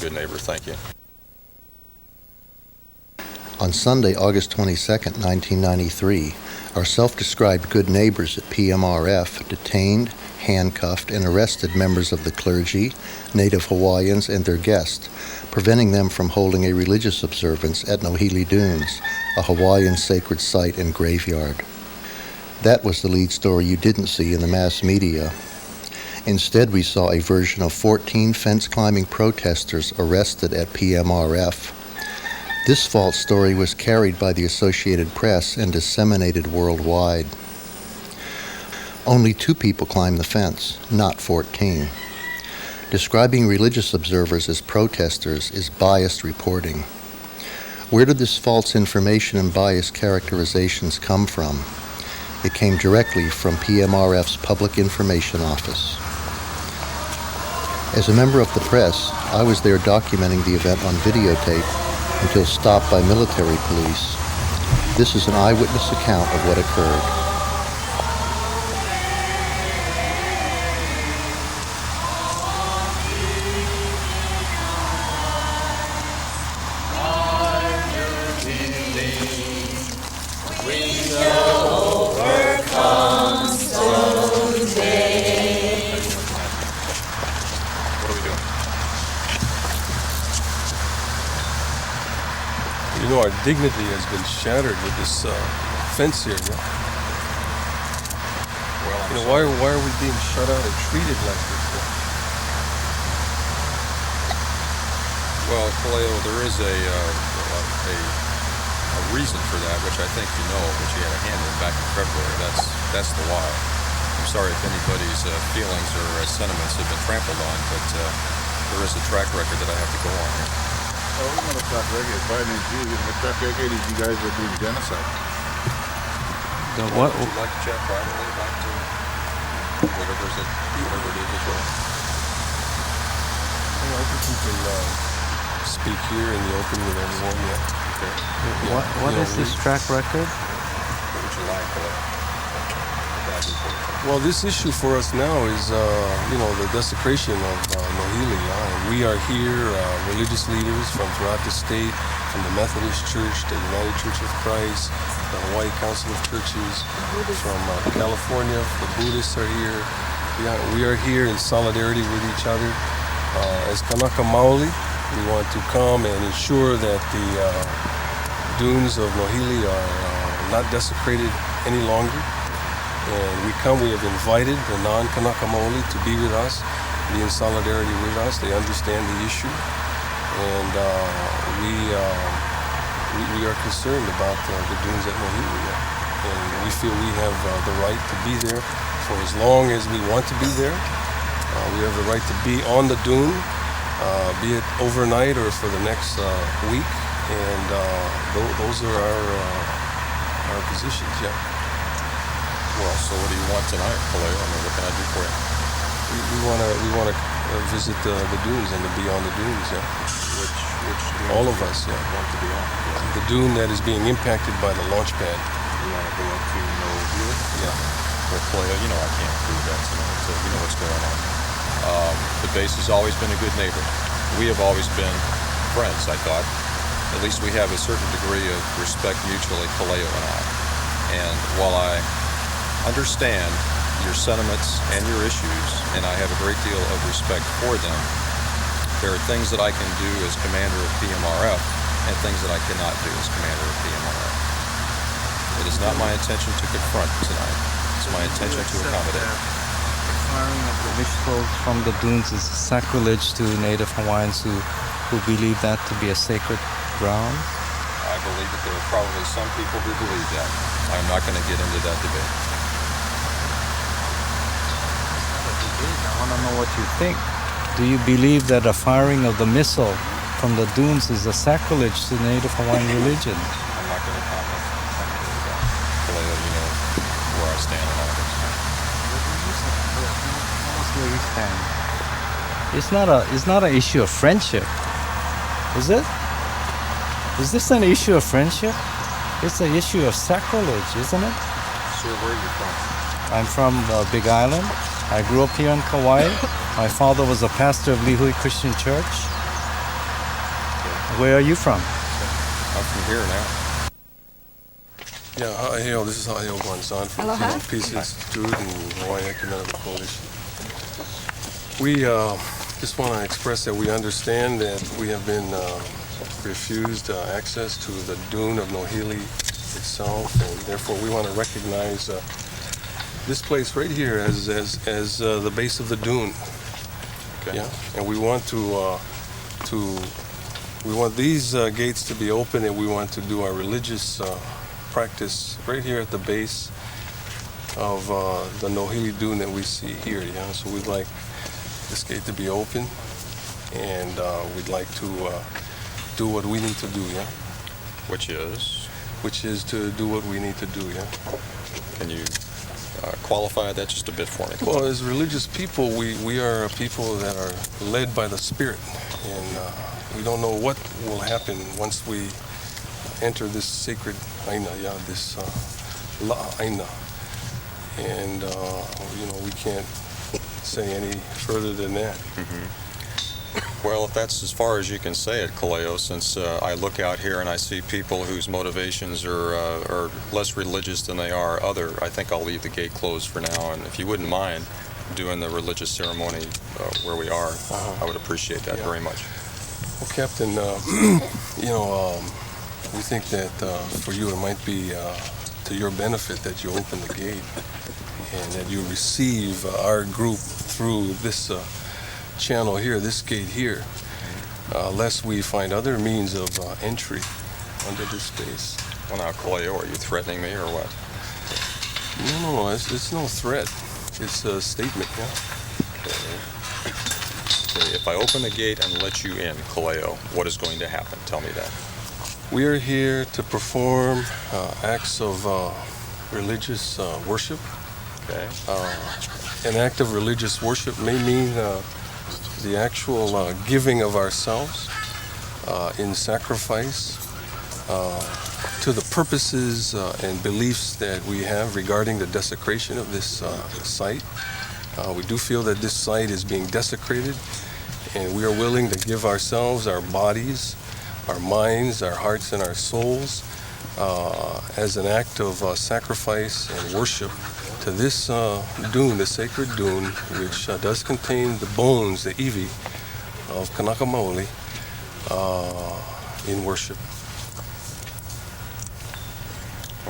Good Neighbor. Thank you. On Sunday, August 22, 1993, our self-described good neighbors at PMRF detained, handcuffed, and arrested members of the clergy, Native Hawaiians, and their guests, preventing them from holding a religious observance at Nohili Dunes, a Hawaiian sacred site and graveyard. That was the lead story you didn't see in the mass media. Instead, we saw a version of 14 fence-climbing protesters arrested at PMRF. This false story was carried by the Associated Press and disseminated worldwide. Only 2 people climbed the fence, not 14. Describing religious observers as protesters is biased reporting. Where did this false information and biased characterizations come from? It came directly from PMRF's Public Information Office. As a member of the press, I was there documenting the event on videotape until stopped by military police. This is an eyewitness account of what occurred. Our dignity has been shattered with this fence here. Yeah? Well, why are we being shut out and treated like this? Yeah? Well, Kaleo, there is a reason for that, which I think you know, which you had a hand in back in February. That's the why. I'm sorry if anybody's feelings or sentiments have been trampled on, but there is a track record that I have to go on here. Oh, we're going to track record. Biden and Jesus, the track record is you guys are doing genocide. Would you like to chat privately about whatever it is as well? I think you can speak here in the open with everyone. Yeah. Okay. What is this track record? What would you like? Well, this issue for us now is, the desecration of Nohili. We are here, religious leaders from throughout the state, from the Methodist Church, the United Church of Christ, the Hawaii Council of Churches, from California, the Buddhists are here. We are here in solidarity with each other. As Kanaka Maoli, we want to come and ensure that the dunes of Nohili are not desecrated any longer. And we have invited the non-Kanaka Maoli to be with us, be in solidarity with us. They understand the issue. And we are concerned about the dunes at Nohili. And we feel we have the right to be there for as long as we want to be there. We have the right to be on the dune, be it overnight or for the next week. And those are our positions, yeah. Well, so what do you want tonight, Kaleo? I mean, what can I do for you? We want to visit the dunes and to be on the dunes, yeah. Which all of us, yeah. Want to be on? Yeah. The dune that is being impacted by the launch pad. You want to go up to Nohili? Yeah. Well, Kaleo, I can't prove that tonight, so you know what's going on. The base has always been a good neighbor. We have always been friends, I thought. At least we have a certain degree of respect mutually, Kaleo and I. And while I understand your sentiments and your issues, and I have a great deal of respect for them, there are things that I can do as commander of PMRF and things that I cannot do as commander of PMRF. It is not my intention to confront tonight. It's my intention to accommodate. The firing of the missiles from the dunes is sacrilege to Native Hawaiians who believe that to be a sacred ground? I believe that there are probably some people who believe that. I'm not going to get into that debate. I want to know what you think. Do you believe that a firing of the missile from the dunes is a sacrilege to Native Hawaiian religion? I'm not going to comment on any of that. Kaleo, you know where I stand on all this. Where you stand? It's not an issue of friendship, is it? Is this an issue of friendship? It's an issue of sacrilege, isn't it? Sir, where are you from? I'm from Big Island. I grew up here in Kauai. My father was a pastor of Lihui Christian Church. Where are you from? I'm from here now. Yeah, Ha'aheo, this is Ha'aheo Guanzan from the Aloha. Peace Institute and Hawaii Ecumenical Coalition. We just want to express that we understand that we have been refused access to the dune of Nohili itself, and therefore we want to recognize this place right here as the base of the dune. Okay. Yeah, and we want we want these gates to be open, and we want to do our religious practice right here at the base of the Nohili dune that we see here. Yeah, so we'd like this gate to be open, and we'd like to do what we need to do. Yeah, Which is? which is to do what we need to do. Yeah. Can you qualify that just a bit for me? Well, as religious people, we are a people that are led by the Spirit, and we don't know what will happen once we enter this sacred aina, this la aina, and we can't say any further than that. Well, if that's as far as you can say it, Kaleo, since I look out here and I see people whose motivations are less religious than they are other, I think I'll leave the gate closed for now. And if you wouldn't mind doing the religious ceremony where we are, I would appreciate that very much. Well, Captain, we think that for you it might be to your benefit that you open the gate and that you receive our group through this channel here, this gate here, lest we find other means of entry under this space. Well, now, Kaleo, are you threatening me or what? No, it's no threat. It's a statement, yeah. Okay, if I open the gate and let you in, Kaleo, what is going to happen? Tell me that. We are here to perform acts of religious worship. Okay. An act of religious worship may mean the actual giving of ourselves in sacrifice to the purposes and beliefs that we have regarding the desecration of this site. We do feel that this site is being desecrated, and we are willing to give ourselves, our bodies, our minds, our hearts, and our souls as an act of sacrifice and worship to this dune, the sacred dune, which does contain the bones, the iwi, of Kanaka Maoli in worship.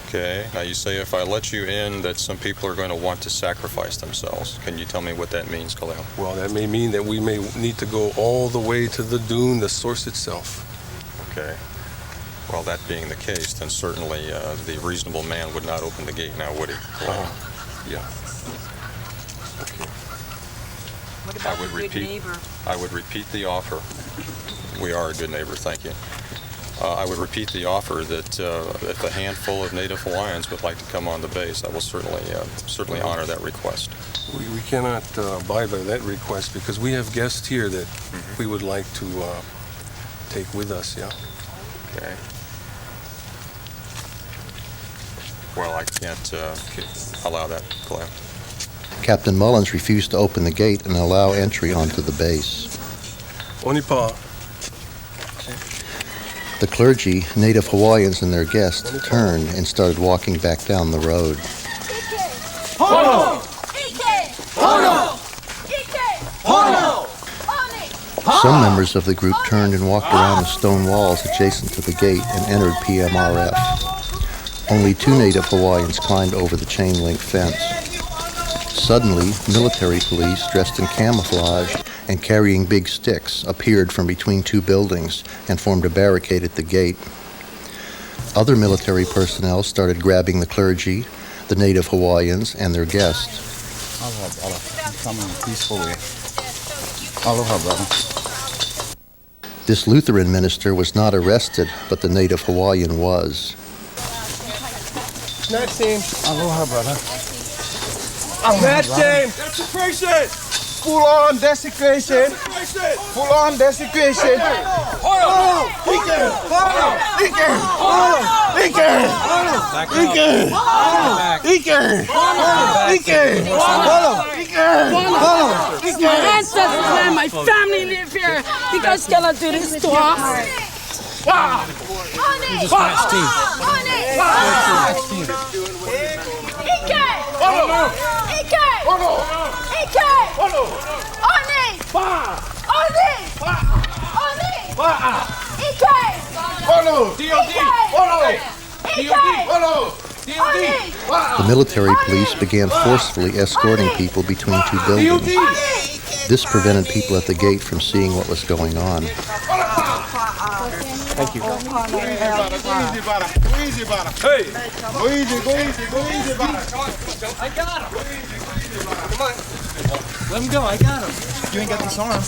Okay. Now, you say if I let you in that some people are going to want to sacrifice themselves. Can you tell me what that means, Kaleo? Well, that may mean that we may need to go all the way to the dune, the source itself. Okay. Well, that being the case, then certainly the reasonable man would not open the gate now, would he? Yeah. Okay. What about I would the good repeat- neighbor? I would repeat the offer. We are a good neighbor, thank you. I would repeat the offer that if a handful of Native Hawaiians would like to come on the base, I will certainly honor that request. We cannot abide by that request because we have guests here that we would like to take with us, yeah? Okay. Well, I can't allow that, Kaleo. Captain Mullins refused to open the gate and allow entry onto the base. Onipa. The clergy, Native Hawaiians, and their guests turned and started walking back down the road. Some members of the group turned and walked around the stone walls adjacent to the gate and entered PMRF. Only 2 Native Hawaiians climbed over the chain-link fence. Suddenly, military police dressed in camouflage and carrying big sticks appeared from between 2 buildings and formed a barricade at the gate. Other military personnel started grabbing the clergy, the Native Hawaiians, and their guests. Aloha. Coming peacefully. Aloha, brother. This Lutheran minister was not arrested, but the Native Hawaiian was. Next team. Aloha, brother. Next team. Desecration. Full on desecration. Full on desecration. My ancestors and my family live here. You guys cannot do this to us. The military police began forcefully escorting people between two buildings. This prevented people at the gate from seeing what was going on. Thank you. Go easy, brother. Go easy, brother. Hey! Go easy, go easy, go easy, brother. I got him. Come on. Let him go. I got him. You ain't got this arm.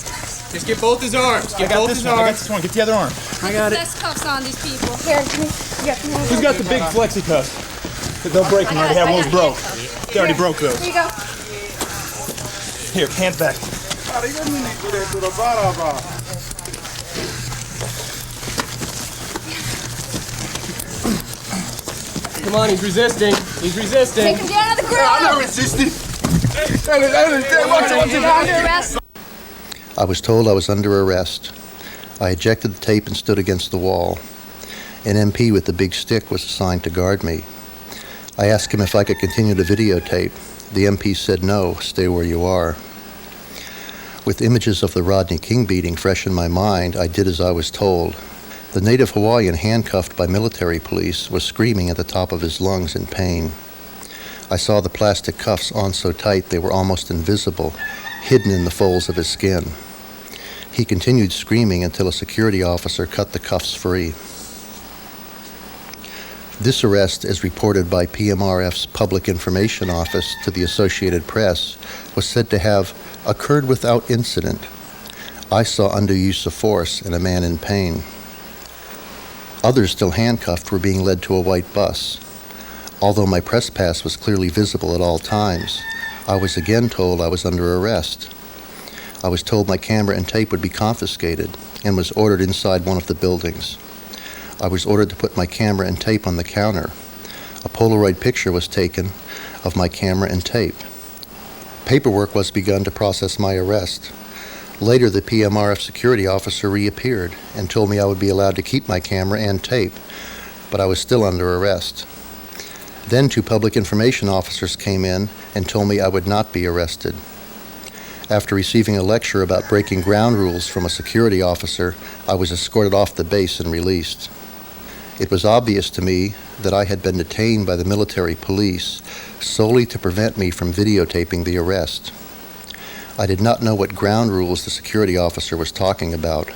Just get both his arms. Get I got both this his one. I got arms. this one. Get the other arm. I got it. There's cuffs on these people. Here, come here. Who's got the big flexi cuffs? They'll break them. I already have one broke. They already broke those. Here you go. Here, hands back. Come on, he's resisting. He's resisting. Take him down to the ground. I'm not resisting. You're under arrest. I was told I was under arrest. I ejected the tape and stood against the wall. An MP with the big stick was assigned to guard me. I asked him if I could continue to videotape. The MP said no, stay where you are. With images of the Rodney King beating fresh in my mind, I did as I was told. The native Hawaiian, handcuffed by military police, was screaming at the top of his lungs in pain. I saw the plastic cuffs on so tight they were almost invisible, hidden in the folds of his skin. He continued screaming until a security officer cut the cuffs free. This arrest, as reported by PMRF's Public Information Office to the Associated Press, was said to have occurred without incident. I saw undue use of force and a man in pain. Others still handcuffed were being led to a white bus. Although my press pass was clearly visible at all times, I was again told I was under arrest. I was told my camera and tape would be confiscated and was ordered inside one of the buildings. I was ordered to put my camera and tape on the counter. A Polaroid picture was taken of my camera and tape. Paperwork was begun to process my arrest. Later, the PMRF security officer reappeared and told me I would be allowed to keep my camera and tape, but I was still under arrest. Then 2 public information officers came in and told me I would not be arrested. After receiving a lecture about breaking ground rules from a security officer, I was escorted off the base and released. It was obvious to me that I had been detained by the military police solely to prevent me from videotaping the arrest. I did not know what ground rules the security officer was talking about,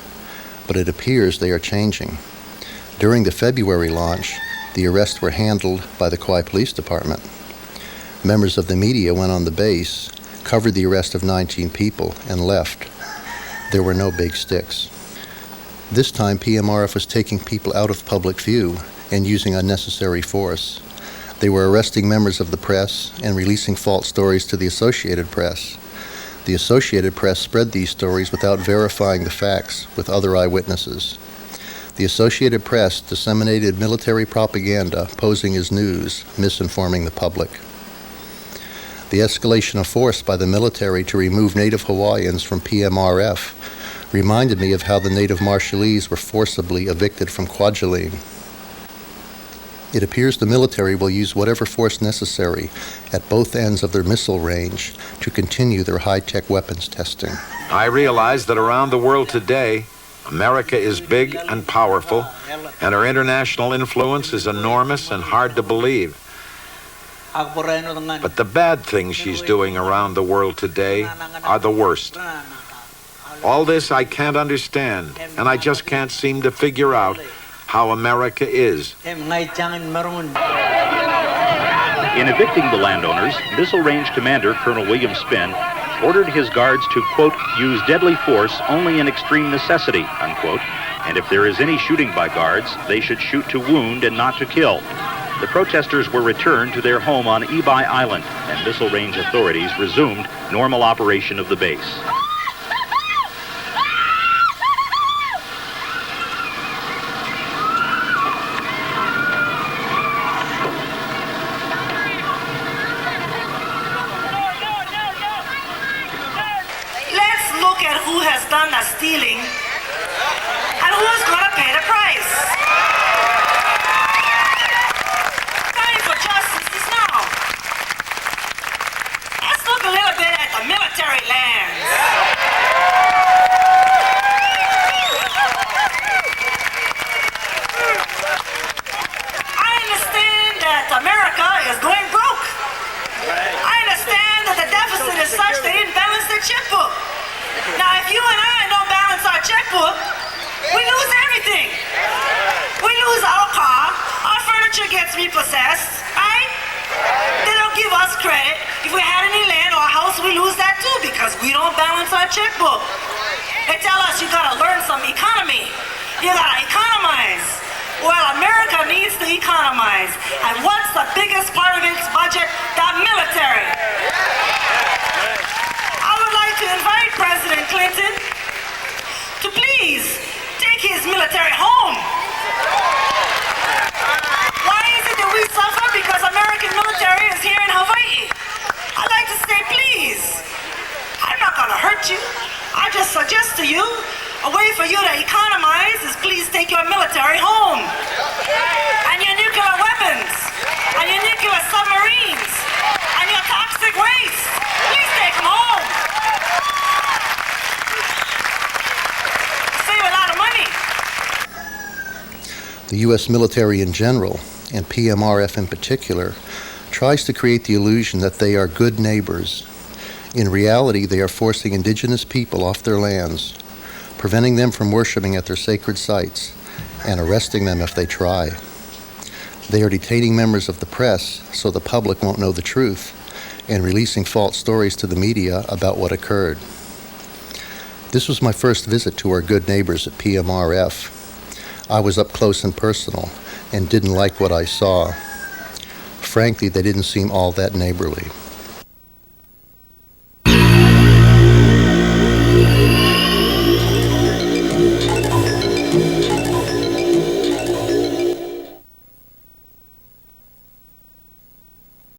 but it appears they are changing. During the February launch, the arrests were handled by the Kauai Police Department. Members of the media went on the base, covered the arrest of 19 people, and left. There were no big sticks. This time, PMRF was taking people out of public view and using unnecessary force. They were arresting members of the press and releasing false stories to the Associated Press. The Associated Press spread these stories without verifying the facts with other eyewitnesses. The Associated Press disseminated military propaganda posing as news, misinforming the public. The escalation of force by the military to remove Native Hawaiians from PMRF reminded me of how the Native Marshallese were forcibly evicted from Kwajalein. It appears the military will use whatever force necessary at both ends of their missile range to continue their high-tech weapons testing. I realize that around the world today, America is big and powerful, and her international influence is enormous and hard to believe. But the bad things she's doing around the world today are the worst. All this I can't understand, and I just can't seem to figure out how America is. In evicting the landowners, Missile Range Commander Colonel William Spinn ordered his guards to, quote, use deadly force only in extreme necessity, unquote, and if there is any shooting by guards, they should shoot to wound and not to kill. The protesters were returned to their home on Ebi Island, and Missile Range authorities resumed normal operation of the base. Let's look at who has done the stealing and who's gonna pay the price? Time for justice is now. Let's look a little bit at the military lands. I understand that America is going broke. I understand that the deficit is such they didn't balance their checkbook. Now, if you and I don't balance our checkbook, we lose everything. We lose our car, our furniture gets repossessed, right? They don't give us credit. If we had any land or a house, we lose that too because we don't balance our checkbook. They tell us you gotta learn some economy. You gotta economize. Well, America needs to economize. And what's the biggest part of its budget? The military. I would like to invite President Clinton to please take his military home. Why is it that we suffer? Because American military is here in Hawaii. I'd like to say, please, I'm not gonna hurt you. I just suggest to you, a way for you to economize is please take your military home. And your nuclear weapons, and your nuclear submarines, and your toxic waste. Please take them home. Save a lot of money. The U.S. military in general, and PMRF in particular, tries to create the illusion that they are good neighbors. In reality, they are forcing indigenous people off their lands, preventing them from worshiping at their sacred sites, and arresting them if they try. They are detaining members of the press so the public won't know the truth, and releasing false stories to the media about what occurred. This was my first visit to our good neighbors at PMRF. I was up close and personal and didn't like what I saw. Frankly, they didn't seem all that neighborly.